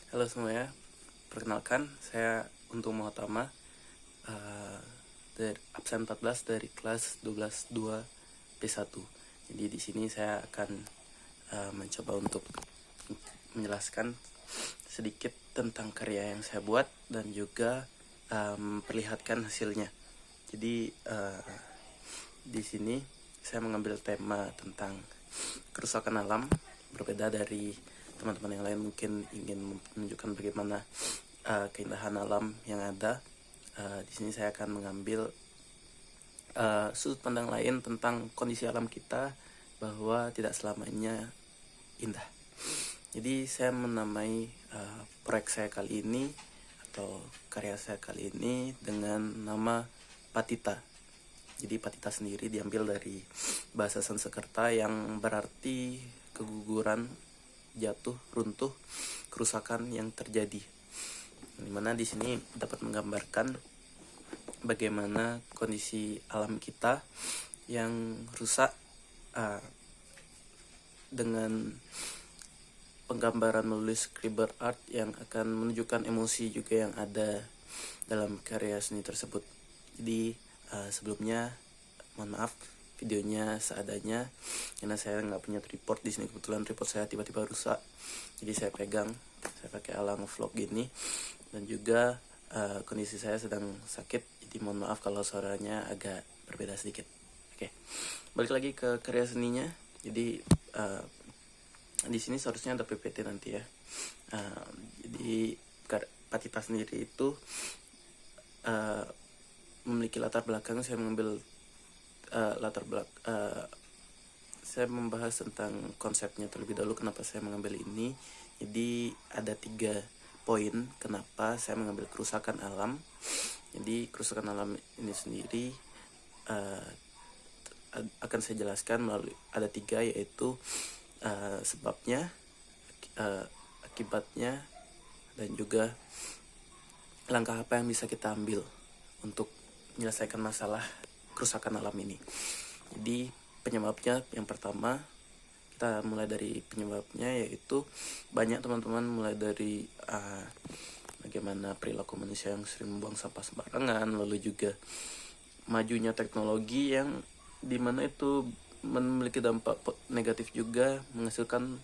Halo semuanya, perkenalkan saya Untung Muhatama, dari absen 14 dari kelas 12 2 P1. Jadi di sini saya akan mencoba untuk menjelaskan sedikit tentang karya yang saya buat dan juga memperlihatkan hasilnya. Jadi di sini saya mengambil tema tentang kerusakan alam, berbeda dari teman-teman yang lain mungkin ingin menunjukkan bagaimana keindahan alam yang ada. Di sini saya akan mengambil sudut pandang lain tentang kondisi alam kita, bahwa tidak selamanya indah. Jadi saya menamai proyek saya kali ini atau karya saya kali ini dengan nama Patita. Jadi Patita sendiri diambil dari bahasa Sanskerta yang berarti keguguran, jatuh, runtuh, kerusakan yang terjadi. Dimana di sini dapat menggambarkan bagaimana kondisi alam kita yang rusak, dengan penggambaran melalui scribble art yang akan menunjukkan emosi juga yang ada dalam karya seni tersebut. Jadi sebelumnya mohon maaf videonya seadanya karena saya nggak punya tripod di sini. Kebetulan tripod saya tiba-tiba rusak, jadi saya pakai alang vlog gini, dan juga kondisi saya sedang sakit, jadi mohon maaf kalau suaranya agak berbeda sedikit. Oke, balik lagi ke karya seninya. Jadi di sini seharusnya ada PPT nanti ya. Jadi Patita sendiri itu memiliki latar belakang. Saya mengambil saya membahas tentang konsepnya terlebih dahulu, kenapa saya mengambil ini. Jadi ada 3 poin kenapa saya mengambil kerusakan alam. Jadi kerusakan alam ini sendiri akan saya jelaskan melalui ada 3, yaitu sebabnya, akibatnya, dan juga langkah apa yang bisa kita ambil untuk menyelesaikan masalah kerusakan alam ini. Jadi penyebabnya, yang pertama kita mulai dari penyebabnya, yaitu banyak teman-teman mulai dari bagaimana perilaku manusia yang sering membuang sampah sembarangan, lalu juga majunya teknologi yang dimana itu memiliki dampak negatif juga, menghasilkan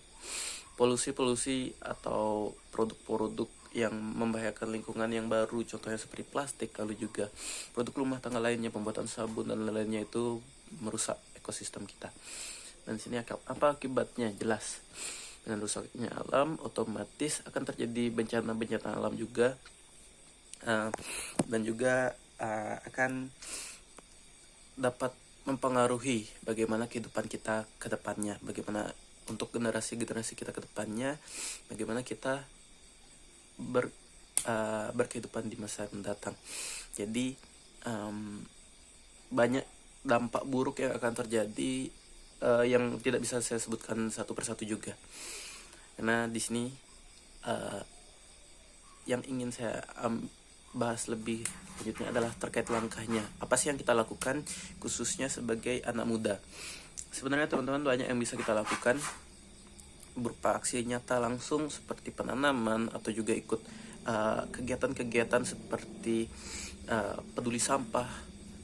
polusi-polusi atau produk-produk yang membahayakan lingkungan yang baru, contohnya seperti plastik, lalu juga produk rumah tangga lainnya, pembuatan sabun dan lain-lainnya, itu merusak ekosistem kita. Dan sini apa akibatnya? Jelas, dengan rusaknya alam otomatis akan terjadi bencana-bencana alam juga, dan juga akan dapat mempengaruhi bagaimana kehidupan kita ke depannya, bagaimana untuk generasi-generasi kita ke depannya, bagaimana kita berkehidupan di masa mendatang. Jadi banyak dampak buruk yang akan terjadi, yang tidak bisa saya sebutkan satu persatu juga, karena di sini yang ingin saya bahas lebih lanjutnya adalah terkait langkahnya. Apa sih yang kita lakukan khususnya sebagai anak muda? Sebenarnya teman-teman banyak yang bisa kita lakukan berupa aksi nyata langsung seperti penanaman, atau juga ikut kegiatan-kegiatan seperti peduli sampah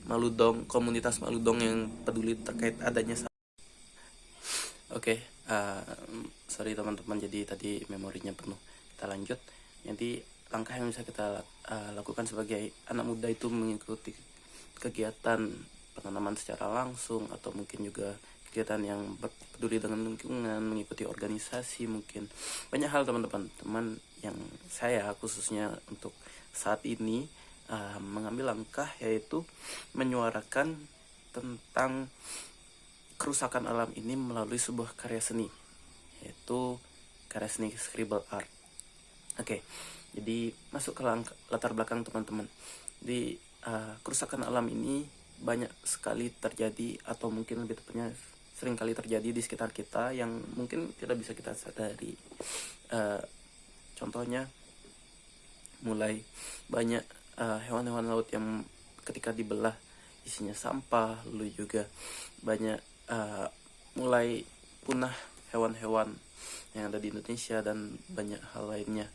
Maludong, komunitas Maludong yang peduli terkait adanya Oke, sorry teman-teman, jadi tadi memorinya penuh. Kita lanjut. Jadi langkah yang bisa kita lakukan sebagai anak muda itu mengikuti kegiatan penanaman secara langsung, atau mungkin juga kegiatan yang peduli dengan lingkungan, mengikuti organisasi, mungkin banyak hal teman-teman. Teman yang saya khususnya untuk saat ini mengambil langkah, yaitu menyuarakan tentang kerusakan alam ini melalui sebuah karya seni, yaitu karya seni scribble art. Oke, jadi masuk ke latar belakang teman-teman. Di kerusakan alam ini banyak sekali terjadi, atau mungkin lebih tepatnya sering kali terjadi di sekitar kita yang mungkin tidak bisa kita sadari. Contohnya mulai banyak hewan-hewan laut yang ketika dibelah isinya sampah, lalu juga banyak mulai punah hewan-hewan yang ada di Indonesia dan banyak hal lainnya.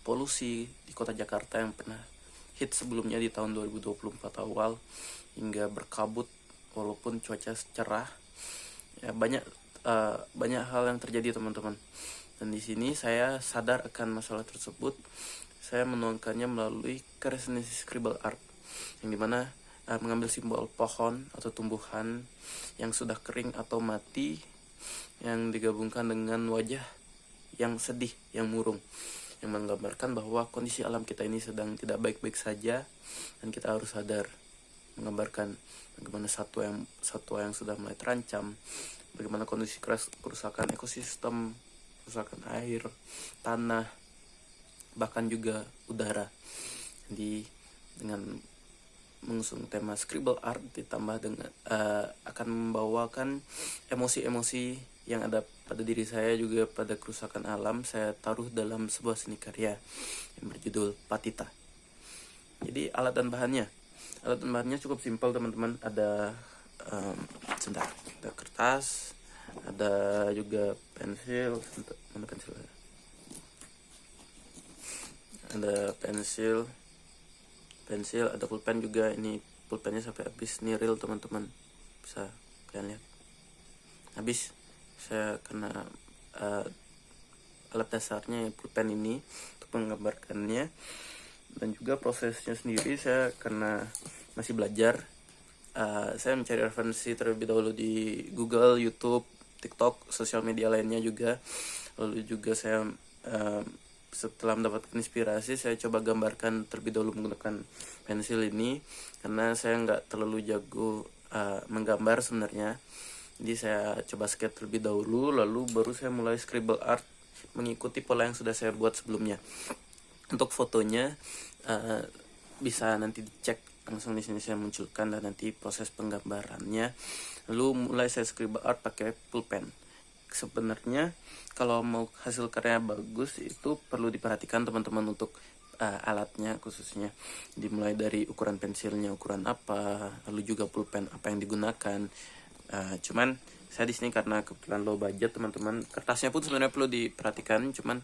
polusi di kota Jakarta yang pernah hit sebelumnya di tahun 2024 awal hingga berkabut walaupun cuaca cerah. Ya, banyak hal yang terjadi teman-teman. Dan di sini saya sadar akan masalah tersebut. Saya menuangkannya melalui karya seni scribble art, yang dimana mengambil simbol pohon atau tumbuhan yang sudah kering atau mati, yang digabungkan dengan wajah yang sedih, yang murung, yang menggambarkan bahwa kondisi alam kita ini sedang tidak baik-baik saja, dan kita harus sadar, menggambarkan bagaimana satwa yang sudah mulai terancam, bagaimana kondisi kerusakan ekosistem, kerusakan air, tanah, bahkan juga udara. Jadi dengan mengusung tema scribble art ditambah dengan akan membawakan emosi-emosi yang ada pada diri saya, juga pada kerusakan alam, saya taruh dalam sebuah seni karya yang berjudul Patita. Jadi alat dan bahannya cukup simpel teman-teman. Ada ada kertas, ada juga pensil, mana pensilnya? Ada pensil, ada pulpen juga. Ini pulpennya sampai habis, niril teman-teman, bisa kalian lihat habis. Saya karena alat dasarnya pulpen ini untuk menggambarkannya, dan juga prosesnya sendiri saya karena masih belajar, saya mencari referensi terlebih dahulu di Google, YouTube, TikTok, sosial media lainnya juga. Lalu juga saya setelah mendapatkan inspirasi, saya coba gambarkan terlebih dahulu menggunakan pensil ini, karena saya nggak terlalu jago menggambar sebenarnya. Jadi saya coba sketch terlebih dahulu, lalu baru saya mulai scribble art mengikuti pola yang sudah saya buat sebelumnya. Untuk fotonya bisa nanti dicek langsung di sini, saya munculkan, dan nanti proses penggambarannya. Lalu mulai saya scribble art pakai pulpen. Sebenarnya kalau mau hasil karya bagus itu perlu diperhatikan teman-teman untuk alatnya khususnya. Dimulai dari ukuran pensilnya, ukuran apa, lalu juga pulpen apa yang digunakan. Cuman saya di sini karena kebetulan low budget teman-teman, kertasnya pun sebenarnya perlu diperhatikan, cuman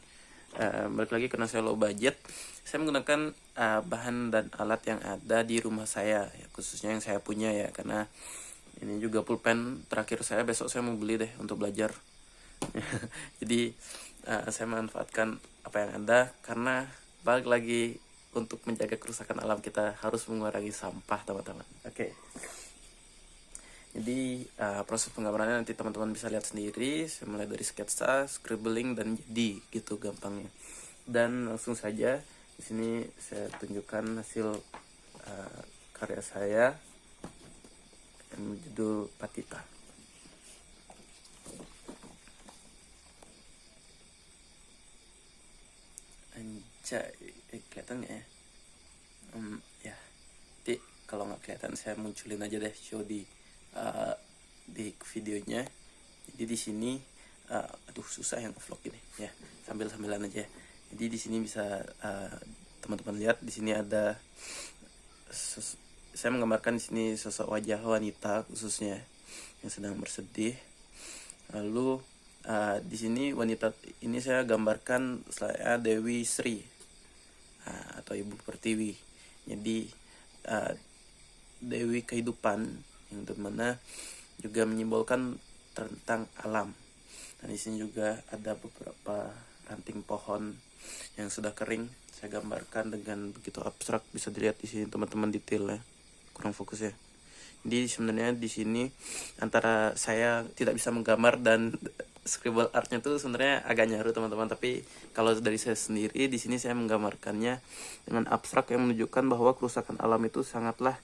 balik lagi karena saya low budget, saya menggunakan bahan dan alat yang ada di rumah saya, ya, khususnya yang saya punya ya, karena ini juga pulpen terakhir saya, besok saya mau beli deh untuk belajar. Jadi saya manfaatkan apa yang ada, karena balik lagi untuk menjaga kerusakan alam kita harus mengurangi sampah teman-teman. Oke. Jadi proses penggambarannya nanti teman-teman bisa lihat sendiri. Saya mulai dari sketsa, scribbling, dan jadi gitu gampangnya. Dan langsung saja di sini saya tunjukkan hasil karya saya yang berjudul Patita. Anjay, kelihatan nggak ya? Ya, nanti kalau nggak kelihatan saya munculin aja deh, show di videonya. Jadi di sini aduh susah yang vlog ini ya, sambilan aja. Jadi di sini bisa teman-teman lihat, di sini ada saya menggambarkan di sini sosok wajah wanita khususnya yang sedang bersedih. Lalu di sini wanita ini saya gambarkan saya Dewi Sri atau Ibu Pertiwi. Jadi Dewi kehidupan, yang dimana juga menyimbolkan tentang alam. Dan di sini juga ada beberapa ranting pohon yang sudah kering, saya gambarkan dengan begitu abstrak, bisa dilihat di sini teman-teman detailnya, kurang fokus ya. Jadi sebenarnya di sini antara saya tidak bisa menggambar dan scribble artnya tuh sebenarnya agak nyaru teman-teman, tapi kalau dari saya sendiri di sini saya menggambarkannya dengan abstrak yang menunjukkan bahwa kerusakan alam itu sangatlah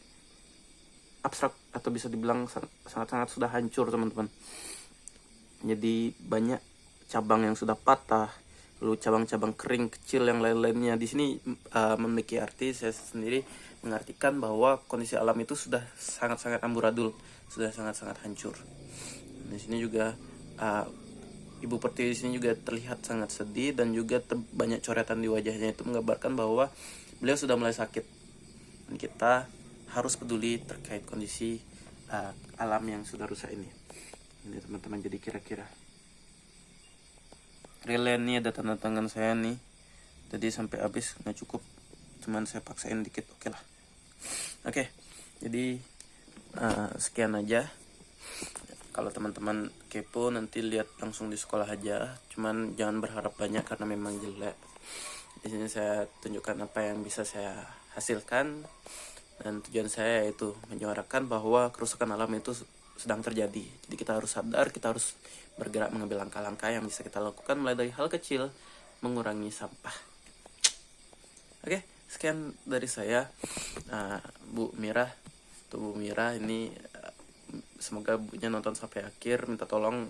abstrak, atau bisa dibilang sangat-sangat sudah hancur teman-teman. Jadi banyak cabang yang sudah patah, lalu cabang-cabang kering kecil yang lain-lainnya. Di sini memiliki arti, saya sendiri mengartikan bahwa kondisi alam itu sudah sangat-sangat amburadul, sudah sangat-sangat hancur. Di sini juga Ibu Pertiwi di sini juga terlihat sangat sedih, dan juga banyak coretan di wajahnya, itu menggambarkan bahwa beliau sudah mulai sakit. Dan kita harus peduli terkait kondisi alam yang sudah rusak ini. Ini teman-teman, jadi kira-kira real ini ada tanda tangan saya nih, Tadi sampai habis nggak cukup, cuman saya paksain dikit. Oke lah. Oke, jadi sekian aja. Kalau teman-teman kepo nanti lihat langsung di sekolah aja, cuman jangan berharap banyak karena memang jelek. Di sini saya tunjukkan apa yang bisa saya hasilkan, dan tujuan saya yaitu menyuarakan bahwa kerusakan alam itu sedang terjadi. Jadi kita harus sadar, kita harus bergerak mengambil langkah-langkah yang bisa kita lakukan mulai dari hal kecil, mengurangi sampah. Oke, sekian dari saya. Bu Mira, tuh Bu Mira ini semoga bunya nonton sampai akhir, minta tolong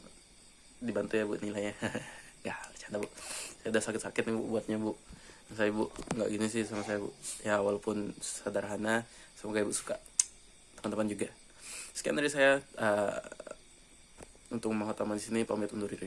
dibantu ya Bu nilainya. Ya bercanda Bu, saya udah sakit-sakit nih Bu buatnya Bu. Saya Bu nggak gini sih sama saya Bu, ya walaupun sederhana, semoga Ibu suka, teman-teman juga. Sekian dari saya. Untuk Mahotama di sini pamit undur diri.